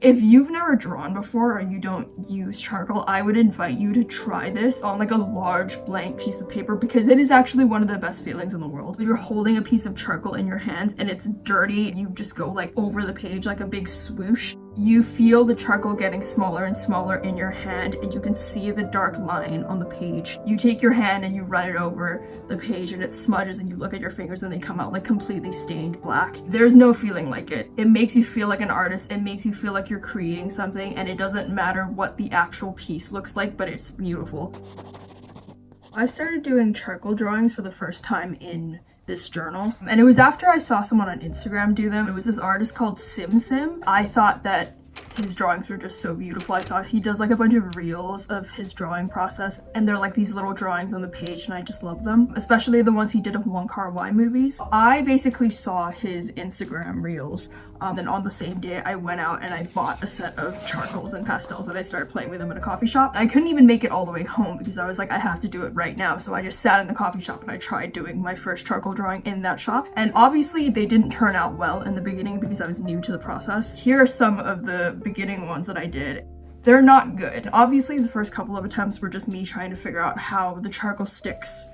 If you've never drawn before or you don't use charcoal, I would invite you to try this on like a large blank piece of paper, because it is actually one of the best feelings in the world. You're holding a piece of charcoal in your hands and it's dirty. You just go like over the page like a big swoosh. You feel the charcoal getting smaller and smaller in your hand, and you can see the dark line on the page. You take your hand and you run it over the page and it smudges, and you look at your fingers and they come out like completely stained black. There's no feeling like it. It makes you feel like an artist. It makes you feel like you're creating something, and it doesn't matter what the actual piece looks like, but it's beautiful. I started doing charcoal drawings for the first time in this journal, and it was after I saw someone on Instagram do them. It was this artist called Sim. I thought that his drawings were just so beautiful. I saw he does like a bunch of reels of his drawing process, and they're like these little drawings on the page, and I just love them, especially the ones he did of Wong Kar-wai movies. I basically saw his Instagram reels, and on the same day I went out and I bought a set of charcoals and pastels, and I started playing with them in a coffee shop. I couldn't even make it all the way home because I was like, I have to do it right now. So I just sat in the coffee shop and I tried doing my first charcoal drawing in that shop, and obviously they didn't turn out well in the beginning because I was new to the process. Here are some of the beginning ones that I did. They're not good. Obviously the first couple of attempts were just me trying to figure out how the charcoal sticks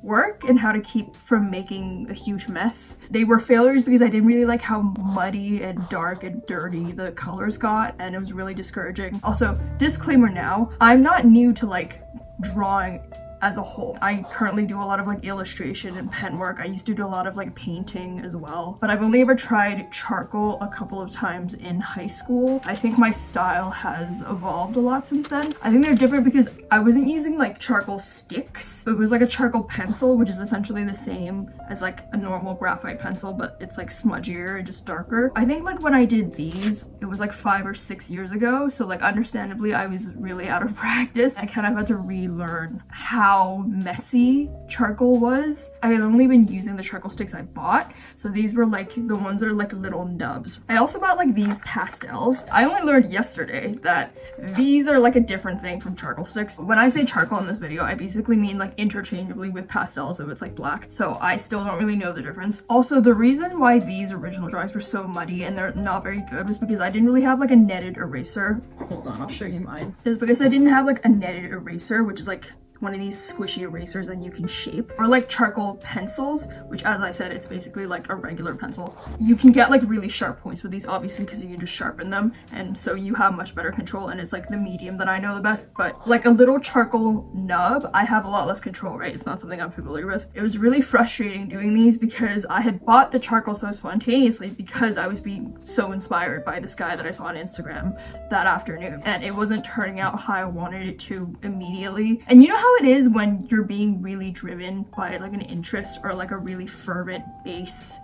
work and how to keep from making a huge mess. They were failures because I didn't really like how muddy and dark and dirty the colors got, and it was really discouraging. Also, disclaimer now, I'm not new to like drawing as a whole. I currently do a lot of like illustration and pen work. I used to do a lot of like painting as well, but I've only ever tried charcoal a couple of times in high school. I think my style has evolved a lot since then. I think they're different because I wasn't using like charcoal sticks. It was like a charcoal pencil, which is essentially the same as like a normal graphite pencil, but it's like smudgier and just darker. I think like when I did these, it was like 5 or 6 years ago, so like understandably I was really out of practice. I kind of had to relearn how messy charcoal was. I had only been using the charcoal sticks I bought, so these were like the ones that are like little nubs. I also bought like these pastels. I only learned yesterday that these are like a different thing from charcoal sticks. When I say charcoal in this video, I basically mean like interchangeably with pastels if it's like black, so I still don't really know the difference. Also, the reason why these original drawings were so muddy and they're not very good was because I didn't really have like a netted eraser. Hold on, I'll show you mine. It's because I didn't have like a netted eraser, which is like one of these squishy erasers and you can shape, or like charcoal pencils, which as I said, it's basically like a regular pencil. You can get like really sharp points with these obviously because you can just sharpen them, and so you have much better control, and it's like the medium that I know the best. But like a little charcoal nub, I have a lot less control, right? It's not something I'm familiar with. It was really frustrating doing these because I had bought the charcoal so spontaneously because I was being so inspired by this guy that I saw on Instagram that afternoon, and it wasn't turning out how I wanted it to immediately. And you know how it is when you're being really driven by like an interest or like a really fervent base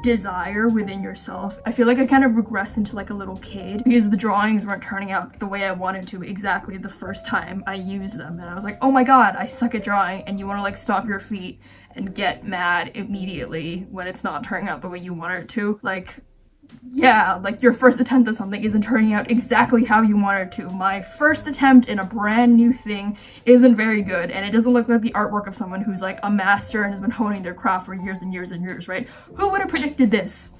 desire within yourself? I feel like I kind of regressed into like a little kid because the drawings weren't turning out the way I wanted to exactly the first time I used them, and I was like, oh my god, I suck at drawing. And you want to like stomp your feet and get mad immediately when it's not turning out the way you want it to. Like, yeah, like your first attempt at something isn't turning out exactly how you want it to. My first attempt in a brand new thing isn't very good, and it doesn't look like the artwork of someone who's like a master and has been honing their craft for years and years and years, right? Who would have predicted this?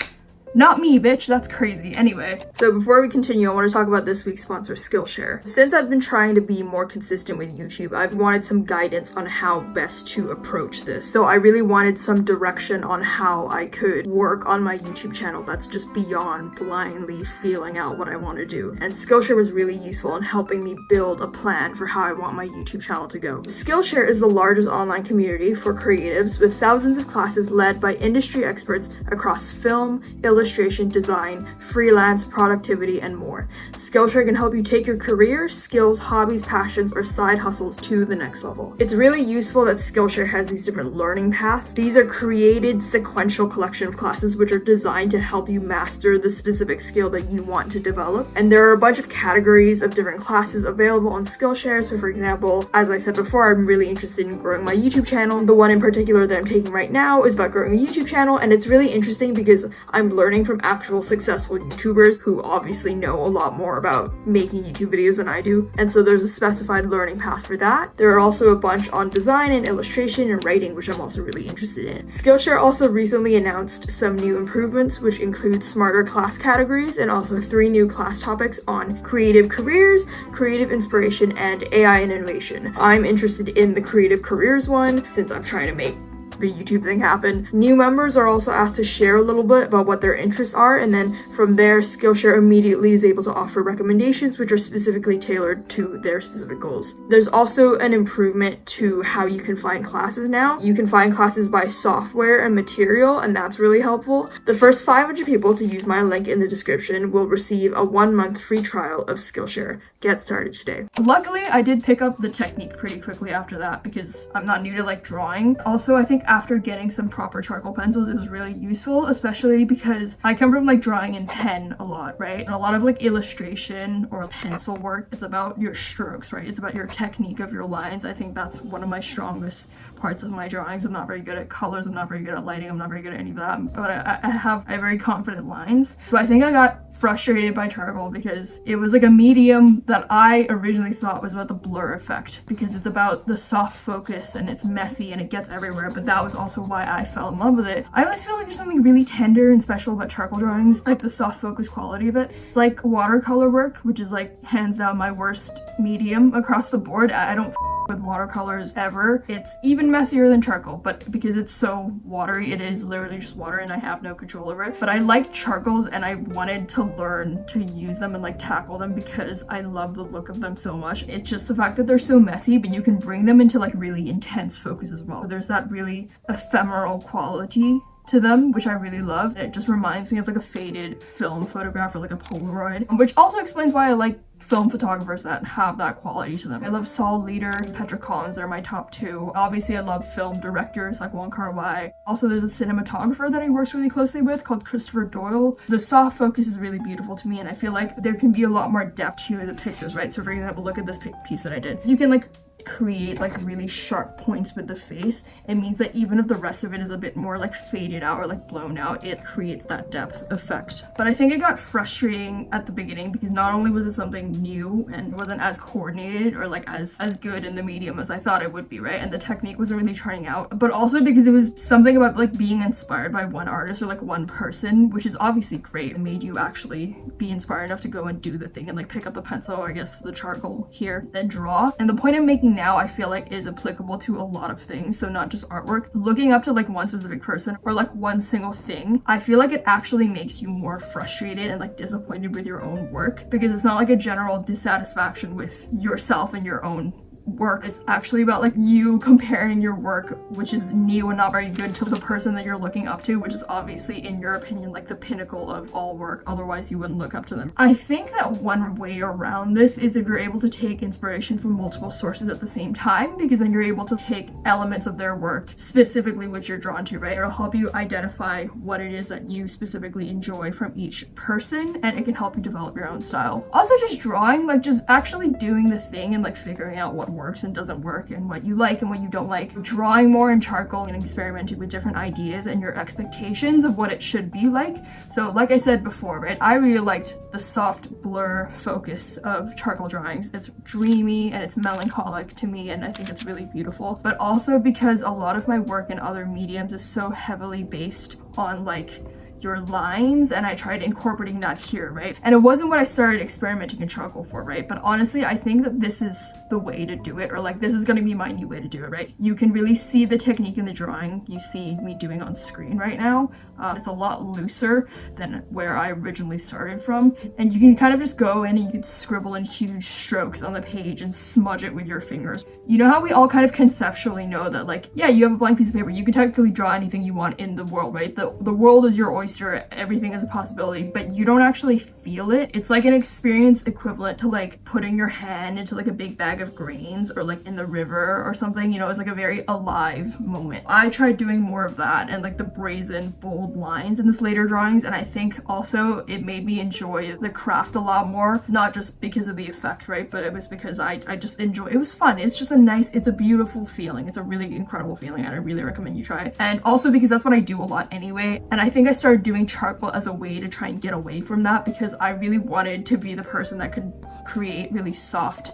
Not me, bitch. That's crazy. Anyway, so before we continue, I want to talk about this week's sponsor, Skillshare. Since I've been trying to be more consistent with YouTube, I've wanted some guidance on how best to approach this. So I really wanted some direction on how I could work on my YouTube channel that's just beyond blindly feeling out what I want to do. And Skillshare was really useful in helping me build a plan for how I want my YouTube channel to go. Skillshare is the largest online community for creatives with thousands of classes led by industry experts across film, illustration, design, freelance, productivity, and more. Skillshare can help you take your career, skills, hobbies, passions, or side hustles to the next level. It's really useful that Skillshare has these different learning paths. These are created sequential collection of classes which are designed to help you master the specific skill that you want to develop. And there are a bunch of categories of different classes available on Skillshare. So for example, as I said before, I'm really interested in growing my YouTube channel. The one in particular that I'm taking right now is about growing a YouTube channel, and it's really interesting because I'm learning learning from actual successful YouTubers who obviously know a lot more about making YouTube videos than I do. And so there's a specified learning path for that. There are also a bunch on design and illustration and writing, which I'm also really interested in. Skillshare also recently announced some new improvements, which include smarter class categories and also 3 new class topics on creative careers, creative inspiration, and AI and innovation. I'm interested in the creative careers one since I'm trying to make the YouTube thing happen. New members are also asked to share a little bit about what their interests are, and then from there, Skillshare immediately is able to offer recommendations which are specifically tailored to their specific goals. There's also an improvement to how you can find classes now. You can find classes by software and material, and that's really helpful. The first 500 people to use my link in the description will receive a 1-month free trial of Skillshare. Get started today. Luckily, I did pick up the technique pretty quickly after that because I'm not new to like drawing. Also, I think after getting some proper charcoal pencils, it was really useful, especially because I come from like drawing in pen a lot, right? And a lot of like illustration or pencil work, it's about your strokes, right? It's about your technique of your lines. I think that's one of my strongest parts of my drawings. I'm not very good at colors, I'm not very good at lighting, I'm not very good at any of that, but I have very confident lines. So I think I got frustrated by charcoal because it was like a medium that I originally thought was about the blur effect, because it's about the soft focus and it's messy and it gets everywhere, but that was also why I fell in love with it. I always feel like there's something really tender and special about charcoal drawings, like the soft focus quality of it. It's like watercolor work, which is like hands down my worst medium across the board. I don't with watercolors ever. It's even messier than charcoal, but because it's so watery, it is literally just water and I have no control over it. But I like charcoals and I wanted to learn to use them and like tackle them because I love the look of them so much. It's just the fact that they're so messy, but you can bring them into like really intense focus as well. There's that really ephemeral quality to them, which I really love. It just reminds me of like a faded film photograph or like a Polaroid, which also explains why I like film photographers that have that quality to them. I love Saul Leader, Petra Collins, they're my top 2. Obviously, I love film directors like Wong Kar-wai. Also, there's a cinematographer that he works really closely with called Christopher Doyle. The soft focus is really beautiful to me, and I feel like there can be a lot more depth to the pictures, right? So for example, look at this piece that I did. You can like create like really sharp points with the face. It means that even if the rest of it is a bit more like faded out or like blown out, it creates that depth effect. But I think it got frustrating at the beginning because not only was it something new and wasn't as coordinated or like as good in the medium as I thought it would be, right? And the technique wasn't really turning out, but also because it was something about like being inspired by one artist or like one person, which is obviously great and made you actually be inspired enough to go and do the thing and like pick up the pencil, or I guess the charcoal here, and draw. And the point I'm making now, I feel like, is applicable to a lot of things, so not just artwork. Looking up to like one specific person or like one single thing, I feel like it actually makes you more frustrated and like disappointed with your own work, because it's not like a general dissatisfaction with yourself and your own work. It's actually about like you comparing your work, which is new and not very good, to the person that you're looking up to, which is obviously, in your opinion, like the pinnacle of all work. Otherwise you wouldn't look up to them. I think that one way around this is if you're able to take inspiration from multiple sources at the same time, because then you're able to take elements of their work, specifically which you're drawn to, right? It'll help you identify what it is that you specifically enjoy from each person, and it can help you develop your own style. Also, just drawing, like just actually doing the thing and like figuring out what works and doesn't work and what you like and what you don't like. Drawing more in charcoal and experimenting with different ideas and your expectations of what it should be like. So like I said before, right, I really liked the soft blur focus of charcoal drawings. It's dreamy and it's melancholic to me, and I think it's really beautiful. But also because a lot of my work in other mediums is so heavily based on like your lines, and I tried incorporating that here, right? And it wasn't what I started experimenting in charcoal for, right? But honestly, I think that this is the way to do it, or like this is going to be my new way to do it, right? You can really see the technique in the drawing you see me doing on screen right now. It's a lot looser than where I originally started from, and you can kind of just go in and you can scribble in huge strokes on the page and smudge it with your fingers. You know how we all kind of conceptually know that, like, yeah, you have a blank piece of paper, you can technically draw anything you want in the world, right? The world is your oyster, everything is a possibility, but you don't actually feel it. It's like an experience equivalent to like putting your hand into like a big bag of grains or like in the river or something, you know. It's like a very alive moment. I tried doing more of that and like the brazen bold lines in this later drawings, and I think also it made me enjoy the craft a lot more, not just because of the effect, right, but it was because I just enjoy it. Was fun. It's just it's a beautiful feeling. It's a really incredible feeling, and I really recommend you try it. And also because that's what I do a lot anyway, and I think I started doing charcoal as a way to try and get away from that, because I really wanted to be the person that could create really soft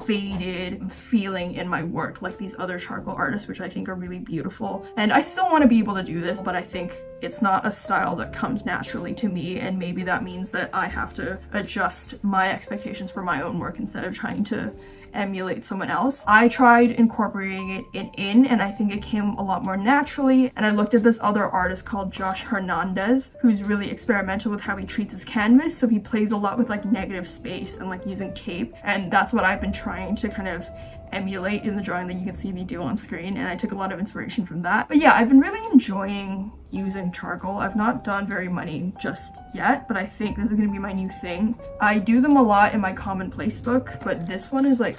faded feeling in my work like these other charcoal artists, which I think are really beautiful. And I still want to be able to do this, but I think it's not a style that comes naturally to me, and maybe that means that I have to adjust my expectations for my own work instead of trying to emulate someone else. I tried incorporating it in, and I think it came a lot more naturally. And I looked at this other artist called Josh Hernandez, who's really experimental with how he treats his canvas. So he plays a lot with like negative space and like using tape, and that's what I've been trying to kind of emulate in the drawing that you can see me do on screen, and I took a lot of inspiration from that. But yeah, I've been really enjoying using charcoal. I've not done very many just yet, but I think this is going to be my new thing. I do them a lot in my Commonplace book, but this one is like,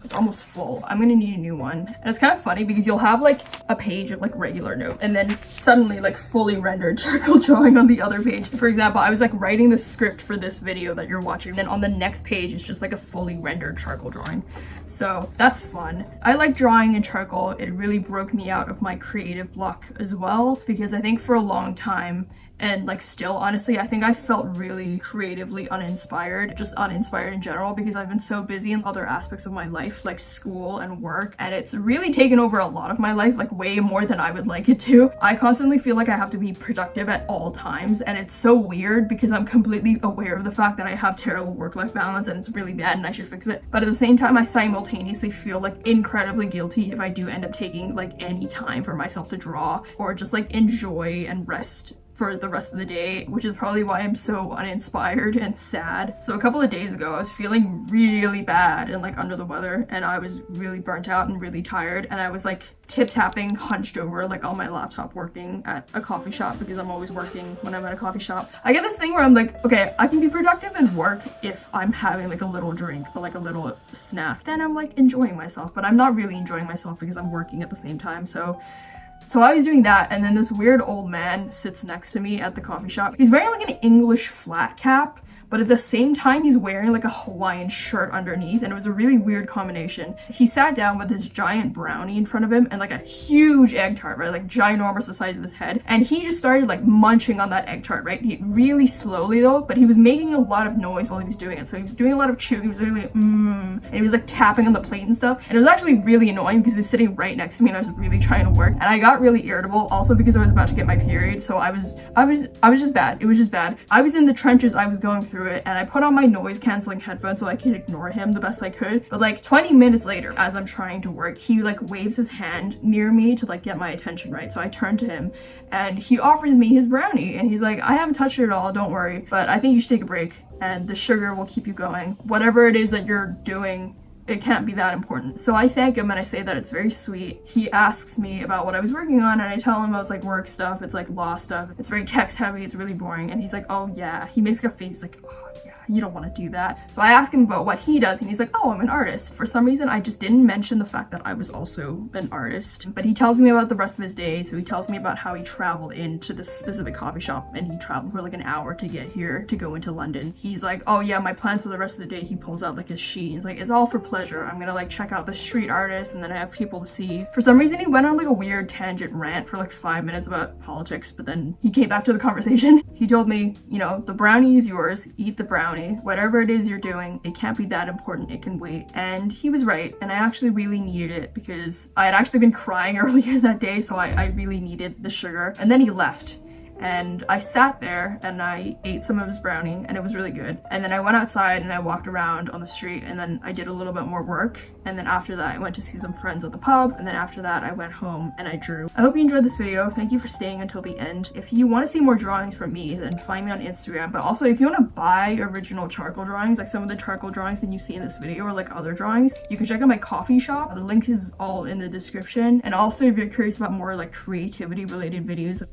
it's almost full. I'm gonna need a new one. And it's kind of funny because you'll have like a page of like regular notes and then suddenly like fully rendered charcoal drawing on the other page. For example, I was like writing the script for this video that you're watching, then on the next page it's just like a fully rendered charcoal drawing. So that's fun. I like drawing in charcoal. It really broke me out of my creative block as well, because I think for a long time, and like still honestly, I think I felt really creatively uninspired, just uninspired in general, because I've been so busy in other aspects of my life like school and work, and it's really taken over a lot of my life, like way more than I would like it to. I constantly feel like I have to be productive at all times, and it's so weird because I'm completely aware of the fact that I have terrible work-life balance and it's really bad and I should fix it, but at the same time I simultaneously feel like incredibly guilty if I do end up taking like any time for myself to draw or just like enjoy and rest for the rest of the day, which is probably why I'm so uninspired and sad. So a couple of days ago, I was feeling really bad and like under the weather, and I was really burnt out and really tired, and I was like tip-tapping hunched over like on my laptop working at a coffee shop, because I'm always working when I'm at a coffee shop. I get this thing where I'm like, okay, I can be productive and work if I'm having like a little drink or like a little snack, then I'm like enjoying myself, but I'm not really enjoying myself because I'm working at the same time. So I was doing that, and then this weird old man sits next to me at the coffee shop. He's wearing like an English flat cap, but at the same time he's wearing like a Hawaiian shirt underneath, and it was a really weird combination. He sat down with this giant brownie in front of him and like a huge egg tart, right, like ginormous the size of his head, and he just started like munching on that egg tart, right, really slowly though, but he was making a lot of noise while he was doing it. So he was doing a lot of chewing, he was really and he was like tapping on the plate and stuff, and it was actually really annoying because he was sitting right next to me and I was really trying to work, and I got really irritable also because I was about to get my period. So I was just bad. It was just bad. I was in the trenches. I was going through it, and I put on my noise canceling headphones so I could ignore him the best I could. But like 20 minutes later, as I'm trying to work, he like waves his hand near me to like get my attention, right? So I turn to him and he offers me his brownie, and he's like, I haven't touched it at all, don't worry, but I think you should take a break and the sugar will keep you going. Whatever it is that you're doing, it can't be that important. So I thank him and I say that it's very sweet. He asks me about what I was working on, and I tell him I was like work stuff, it's like law stuff, it's very text heavy, it's really boring, and he's like, oh yeah. He makes like a face like, oh yeah, you don't want to do that. So I ask him about what he does, and he's like, oh, I'm an artist. For some reason I just didn't mention the fact that I was also an artist, but he tells me about the rest of his day. So he tells me about how he traveled into this specific coffee shop, and he traveled for like an hour to get here to go into London. He's like, oh yeah, my plans for the rest of the day, he pulls out like his sheet, he's like, it's all for pleasure. I'm gonna like check out the street artists, and then I have people to see. For some reason he went on like a weird tangent rant for like 5 minutes about politics, but then he came back to the conversation. He told me, you know, the brownie is yours, eat the brownie, whatever it is you're doing, it can't be that important, it can wait. And he was right, and I actually really needed it because I had actually been crying earlier that day, so I really needed the sugar. And then he left, and I sat there and I ate some of his brownie, and it was really good. And then I went outside and I walked around on the street, and then I did a little bit more work, and then after that I went to see some friends at the pub, and then after that I went home and I drew. I hope you enjoyed this video. Thank you for staying until the end. If you want to see more drawings from me, then find me on Instagram, but also if you want to buy original charcoal drawings, like some of the charcoal drawings that you see in this video or like other drawings, you can check out my coffee shop. The link is all in the description. And also if you're curious about more like creativity related videos,